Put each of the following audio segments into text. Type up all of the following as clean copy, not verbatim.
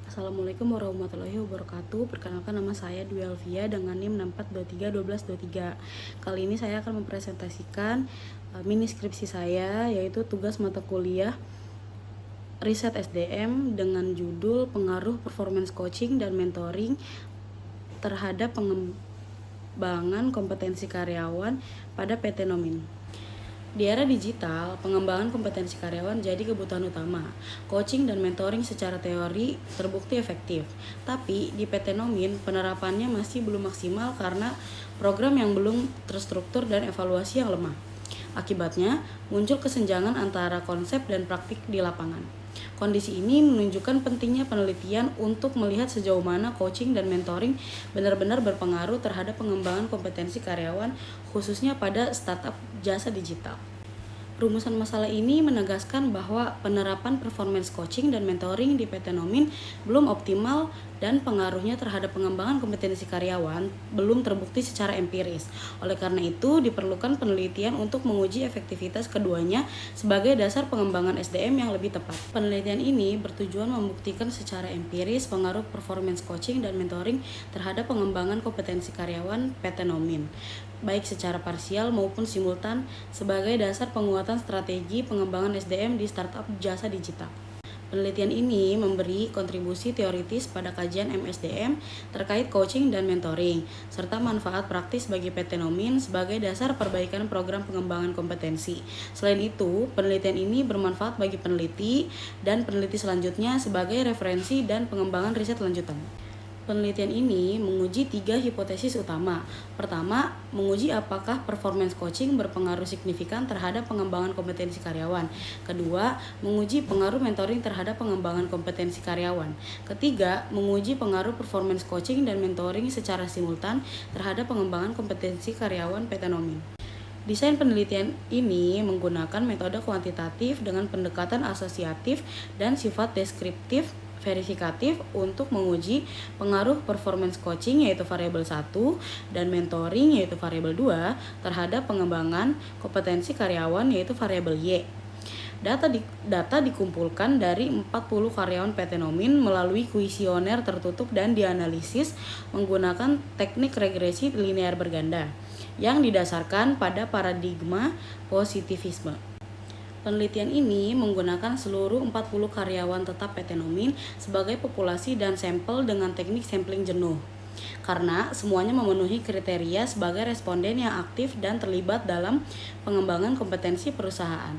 Assalamualaikum warahmatullahi wabarakatuh. Perkenalkan, nama saya Dwi Elvia dengan NIM 64231223. Kali ini saya akan mempresentasikan mini skripsi saya, yaitu tugas mata kuliah riset SDM dengan judul Pengaruh Performance Coaching dan Mentoring terhadap pengembangan kompetensi karyawan pada PT Nomin. Di era digital, pengembangan kompetensi karyawan jadi kebutuhan utama. Coaching dan mentoring secara teori terbukti efektif, tapi di PT Nomin penerapannya masih belum maksimal karena program yang belum terstruktur dan evaluasi yang lemah. Akibatnya, muncul kesenjangan antara konsep dan praktik di lapangan. Kondisi ini menunjukkan pentingnya penelitian untuk melihat sejauh mana coaching dan mentoring benar-benar berpengaruh terhadap pengembangan kompetensi karyawan, khususnya pada startup jasa digital. Rumusan masalah ini menegaskan bahwa penerapan performance coaching dan mentoring di PT Nomin belum optimal dan pengaruhnya terhadap pengembangan kompetensi karyawan belum terbukti secara empiris. Oleh karena itu, diperlukan penelitian untuk menguji efektivitas keduanya sebagai dasar pengembangan SDM yang lebih tepat. Penelitian ini bertujuan membuktikan secara empiris pengaruh performance coaching dan mentoring terhadap pengembangan kompetensi karyawan PT Nomin, baik secara parsial maupun simultan, sebagai dasar penguatan strategi pengembangan SDM di startup jasa digital. Penelitian ini memberi kontribusi teoritis pada kajian MSDM terkait coaching dan mentoring, serta manfaat praktis bagi PT Nomin sebagai dasar perbaikan program pengembangan kompetensi. Selain itu, penelitian ini bermanfaat bagi peneliti dan peneliti selanjutnya sebagai referensi dan pengembangan riset lanjutan. Penelitian ini menguji 3 hipotesis utama. Pertama, menguji apakah performance coaching berpengaruh signifikan terhadap pengembangan kompetensi karyawan. Kedua, menguji pengaruh mentoring terhadap pengembangan kompetensi karyawan. Ketiga, menguji pengaruh performance coaching dan mentoring secara simultan terhadap pengembangan kompetensi karyawan PT Nomin. Desain penelitian ini menggunakan metode kuantitatif dengan pendekatan asosiatif dan sifat deskriptif verifikatif untuk menguji pengaruh performance coaching yaitu variabel 1 dan mentoring yaitu variabel 2 terhadap pengembangan kompetensi karyawan yaitu variabel Y. Data dikumpulkan dari 40 karyawan PT Nomin melalui kuesioner tertutup dan dianalisis menggunakan teknik regresi linear berganda yang didasarkan pada paradigma positivisme. Penelitian ini menggunakan seluruh 40 karyawan tetap PT Nomin sebagai populasi dan sampel dengan teknik sampling jenuh, karena semuanya memenuhi kriteria sebagai responden yang aktif dan terlibat dalam pengembangan kompetensi perusahaan.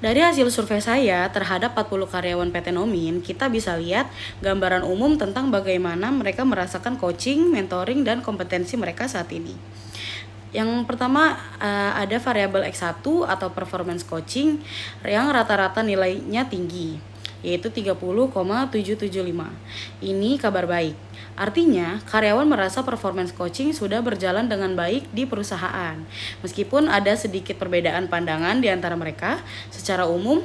Dari hasil survei saya terhadap 40 karyawan PT Nomin, kita bisa lihat gambaran umum tentang bagaimana mereka merasakan coaching, mentoring, dan kompetensi mereka saat ini. Yang pertama ada variabel X1 atau performance coaching yang rata-rata nilainya tinggi, yaitu 30,775. Ini kabar baik. Artinya, karyawan merasa performance coaching sudah berjalan dengan baik di perusahaan. Meskipun ada sedikit perbedaan pandangan di antara mereka, secara umum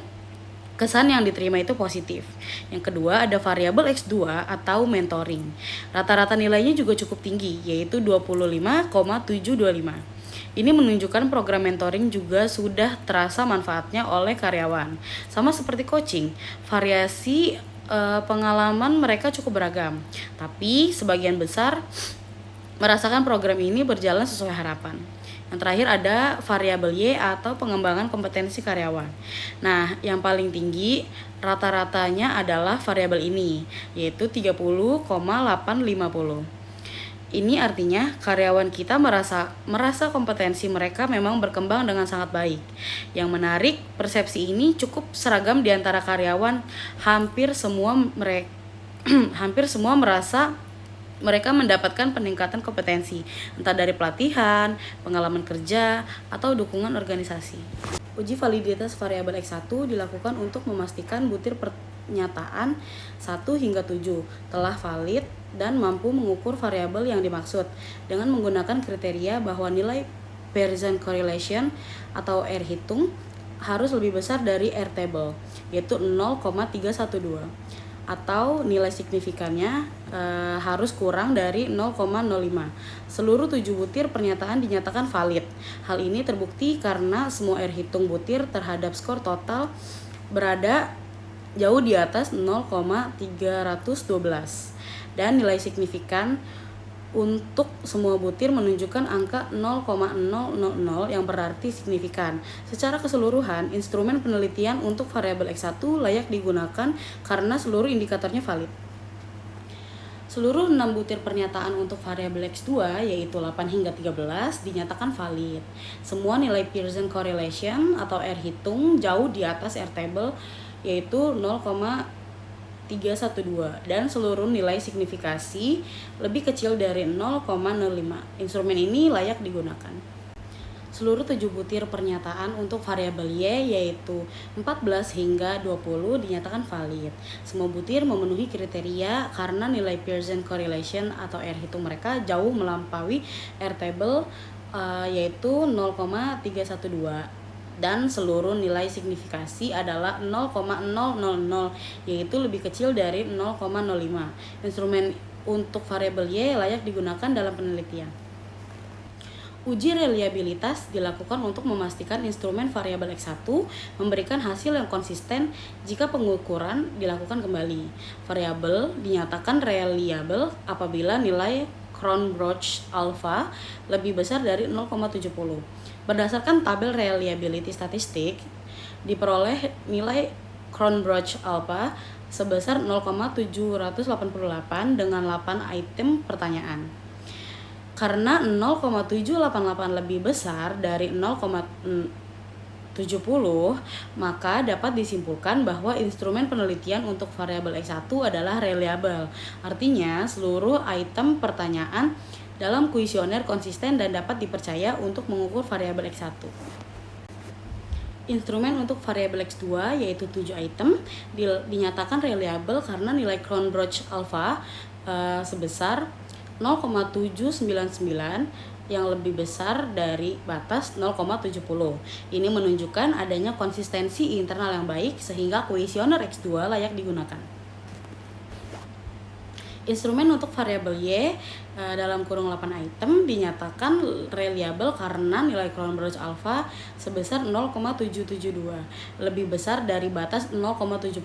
kesan yang diterima itu positif. Yang kedua ada variabel X2 atau mentoring. Rata-rata nilainya juga cukup tinggi, yaitu 25,725. Ini menunjukkan program mentoring juga sudah terasa manfaatnya oleh karyawan. Sama seperti coaching, variasi pengalaman mereka cukup beragam. Tapi sebagian besar merasakan program ini berjalan sesuai harapan. Yang terakhir ada variabel Y atau pengembangan kompetensi karyawan. Nah, yang paling tinggi rata-ratanya adalah variabel ini, yaitu 30,850. Ini artinya karyawan kita merasa kompetensi mereka memang berkembang dengan sangat baik. Yang menarik, persepsi ini cukup seragam di antara karyawan. Hampir semua merasa mereka mendapatkan peningkatan kompetensi, entah dari pelatihan, pengalaman kerja, atau dukungan organisasi. Uji validitas variabel X1 dilakukan untuk memastikan butir pernyataan 1 hingga 7 telah valid dan mampu mengukur variabel yang dimaksud dengan menggunakan kriteria bahwa nilai Pearson correlation atau R hitung harus lebih besar dari R table, yaitu 0,312. Atau nilai signifikannya harus kurang dari 0,05. Seluruh 7 butir pernyataan dinyatakan valid. Hal ini terbukti karena semua R hitung butir terhadap skor total berada jauh di atas 0,312 dan nilai signifikan untuk semua butir menunjukkan angka 0,000 yang berarti signifikan. Secara keseluruhan, instrumen penelitian untuk variabel X1 layak digunakan karena seluruh indikatornya valid. Seluruh 6 butir pernyataan untuk variabel X2 yaitu 8 hingga 13 dinyatakan valid. Semua nilai Pearson correlation atau R hitung jauh di atas R table yaitu 0,312 dan seluruh nilai signifikasi lebih kecil dari 0,05. Instrumen ini layak digunakan. Seluruh 7 butir pernyataan untuk variabel Y yaitu 14 hingga 20 dinyatakan valid. Semua butir memenuhi kriteria karena nilai Pearson correlation atau R hitung mereka jauh melampaui R table yaitu 0,312 dan seluruh nilai signifikasi adalah 0,000 yaitu lebih kecil dari 0,05. Instrumen untuk variabel Y layak digunakan dalam penelitian. Uji reliabilitas dilakukan untuk memastikan instrumen variabel X1 memberikan hasil yang konsisten jika pengukuran dilakukan kembali. Variabel dinyatakan reliable apabila nilai Cronbroch alpha lebih besar dari 0,70. Berdasarkan tabel reliability statistik, diperoleh nilai Cronbroch alpha sebesar 0,788 dengan 8 item pertanyaan. Karena 0,788 lebih besar dari 0,70, maka dapat disimpulkan bahwa instrumen penelitian untuk variabel X1 adalah reliable. Artinya, seluruh item pertanyaan dalam kuesioner konsisten dan dapat dipercaya untuk mengukur variabel X1. Instrumen untuk variabel X2 yaitu 7 item dinyatakan reliable karena nilai Cronbroch alpha sebesar 0,799 yang lebih besar dari batas 0,70. Ini menunjukkan adanya konsistensi internal yang baik sehingga kuesioner X2 layak digunakan. Instrumen untuk variabel Y dalam kurung 8 item dinyatakan reliable karena nilai Cronbroch alpha sebesar 0,772, lebih besar dari batas 0,70.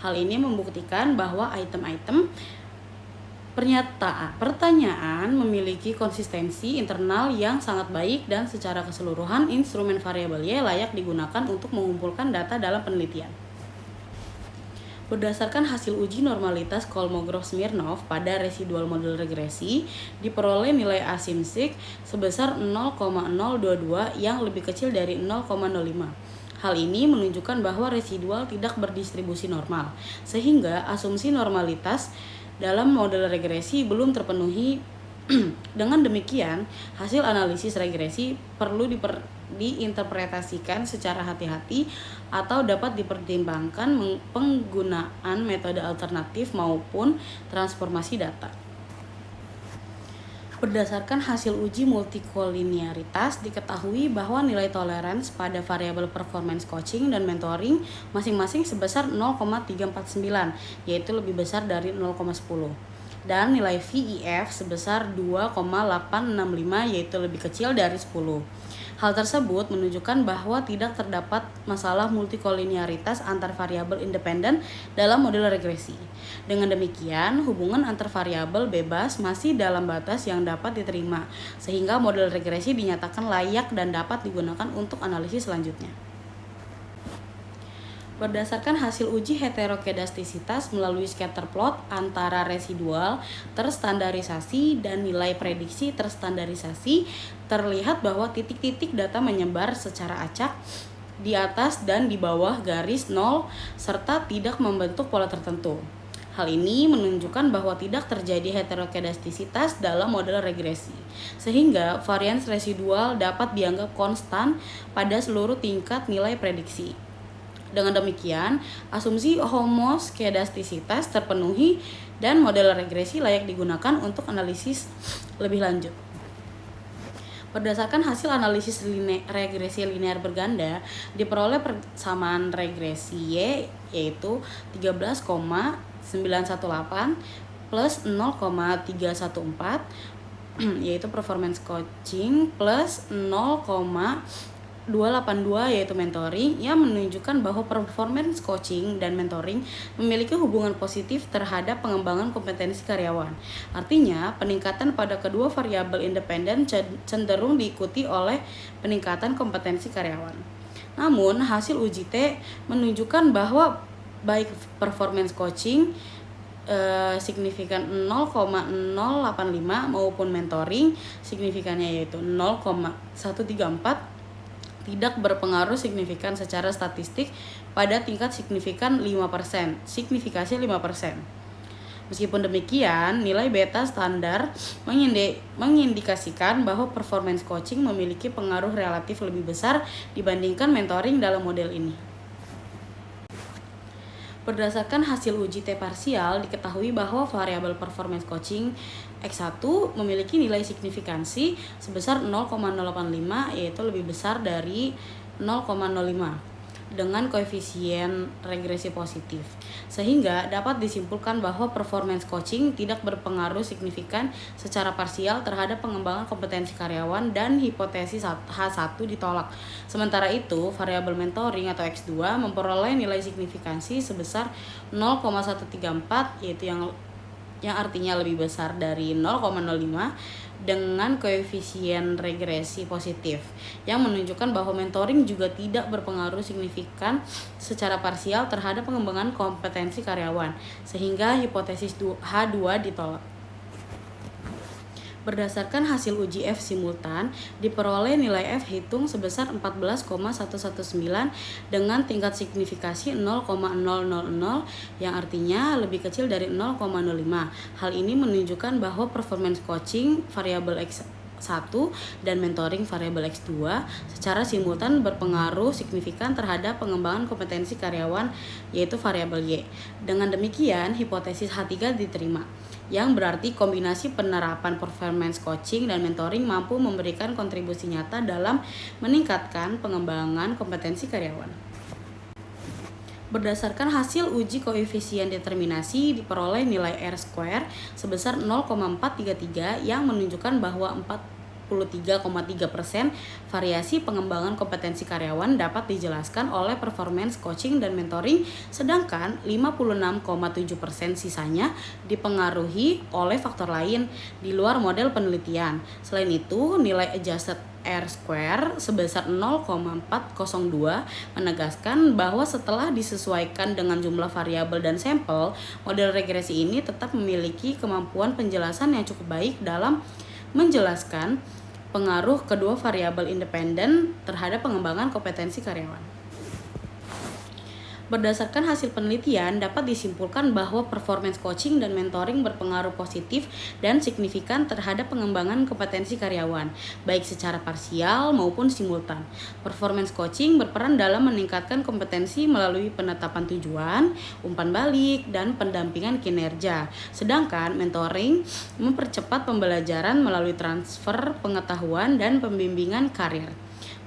Hal ini membuktikan bahwa item-item pertanyaan memiliki konsistensi internal yang sangat baik dan secara keseluruhan instrumen variabel Y layak digunakan untuk mengumpulkan data dalam penelitian. Berdasarkan hasil uji normalitas Kolmogorov-Smirnov pada residual model regresi, diperoleh nilai asymmetric sebesar 0,022 yang lebih kecil dari 0,05. Hal ini menunjukkan bahwa residual tidak berdistribusi normal, sehingga asumsi normalitas dalam model regresi belum terpenuhi. Dengan demikian, hasil analisis regresi perlu diinterpretasikan secara hati-hati atau dapat dipertimbangkan penggunaan metode alternatif maupun transformasi data. Berdasarkan hasil uji multikolinearitas, diketahui bahwa nilai tolerance pada variabel performance coaching dan mentoring masing-masing sebesar 0,349, yaitu lebih besar dari 0,10. Dan nilai VEF sebesar 2,865, yaitu lebih kecil dari 10. Hal tersebut menunjukkan bahwa tidak terdapat masalah multikolinearitas antar variabel independen dalam model regresi. Dengan demikian, hubungan antar variabel bebas masih dalam batas yang dapat diterima, sehingga model regresi dinyatakan layak dan dapat digunakan untuk analisis selanjutnya. Berdasarkan hasil uji heterokedastisitas melalui scatter plot antara residual terstandarisasi dan nilai prediksi terstandarisasi, terlihat bahwa titik-titik data menyebar secara acak di atas dan di bawah garis 0 serta tidak membentuk pola tertentu. Hal ini menunjukkan bahwa tidak terjadi heterokedastisitas dalam model regresi, sehingga varians residual dapat dianggap konstan pada seluruh tingkat nilai prediksi. Dengan demikian, asumsi homoskedastisitas terpenuhi dan model regresi layak digunakan untuk analisis lebih lanjut. Berdasarkan hasil analisis regresi linear berganda, diperoleh persamaan regresi Y yaitu 13,918 plus 0,314 yaitu performance coaching plus 0,2 282 yaitu mentoring, yang menunjukkan bahwa performance coaching dan mentoring memiliki hubungan positif terhadap pengembangan kompetensi karyawan. Artinya, peningkatan pada kedua variabel independen cenderung diikuti oleh peningkatan kompetensi karyawan. Namun, hasil uji T menunjukkan bahwa baik performance coaching signifikan 0,085 maupun mentoring signifikannya yaitu 0,134 tidak berpengaruh signifikan secara statistik pada tingkat signifikan 5%, signifikasi 5%. Meskipun demikian, nilai beta standar mengindikasikan bahwa performance coaching memiliki pengaruh relatif lebih besar dibandingkan mentoring dalam model ini. Berdasarkan hasil uji T parsial, diketahui bahwa variabel performance coaching X1 memiliki nilai signifikansi sebesar 0,085 yaitu lebih besar dari 0,05 dengan koefisien regresi positif. Sehingga dapat disimpulkan bahwa performance coaching tidak berpengaruh signifikan secara parsial terhadap pengembangan kompetensi karyawan dan hipotesis H1 ditolak. Sementara itu, variabel mentoring atau X2 memperoleh nilai signifikansi sebesar 0,134 yaitu yang artinya lebih besar dari 0,05 dengan koefisien regresi positif yang menunjukkan bahwa mentoring juga tidak berpengaruh signifikan secara parsial terhadap pengembangan kompetensi karyawan sehingga hipotesis H2 ditolak. Berdasarkan hasil uji F simultan, diperoleh nilai F hitung sebesar 14,119 dengan tingkat signifikasi 0,000 yang artinya lebih kecil dari 0,05. Hal ini menunjukkan bahwa performance coaching variabel X1 dan mentoring variabel X2 secara simultan berpengaruh signifikan terhadap pengembangan kompetensi karyawan yaitu variabel Y. Dengan demikian, hipotesis H3 diterima, yang berarti kombinasi penerapan performance coaching dan mentoring mampu memberikan kontribusi nyata dalam meningkatkan pengembangan kompetensi karyawan. Berdasarkan hasil uji koefisien determinasi, diperoleh nilai R² sebesar 0,433 yang menunjukkan bahwa 43,3% variasi pengembangan kompetensi karyawan dapat dijelaskan oleh performance coaching dan mentoring, sedangkan 56,7% sisanya dipengaruhi oleh faktor lain di luar model penelitian. Selain itu, nilai adjusted R² sebesar 0,402 menegaskan bahwa setelah disesuaikan dengan jumlah variabel dan sampel, model regresi ini tetap memiliki kemampuan penjelasan yang cukup baik dalam menjelaskan pengaruh kedua variabel independen terhadap pengembangan kompetensi karyawan. Berdasarkan hasil penelitian, dapat disimpulkan bahwa performance coaching dan mentoring berpengaruh positif dan signifikan terhadap pengembangan kompetensi karyawan, baik secara parsial maupun simultan. Performance coaching berperan dalam meningkatkan kompetensi melalui penetapan tujuan, umpan balik, dan pendampingan kinerja. Sedangkan mentoring mempercepat pembelajaran melalui transfer pengetahuan dan pembimbingan karir.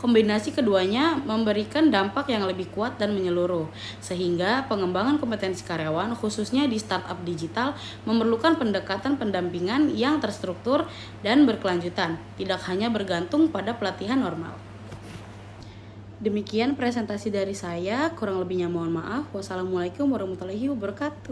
Kombinasi keduanya memberikan dampak yang lebih kuat dan menyeluruh, sehingga pengembangan kompetensi karyawan khususnya di startup digital memerlukan pendekatan pendampingan yang terstruktur dan berkelanjutan, tidak hanya bergantung pada pelatihan normal. Demikian presentasi dari saya, kurang lebihnya mohon maaf. Wassalamualaikum warahmatullahi wabarakatuh.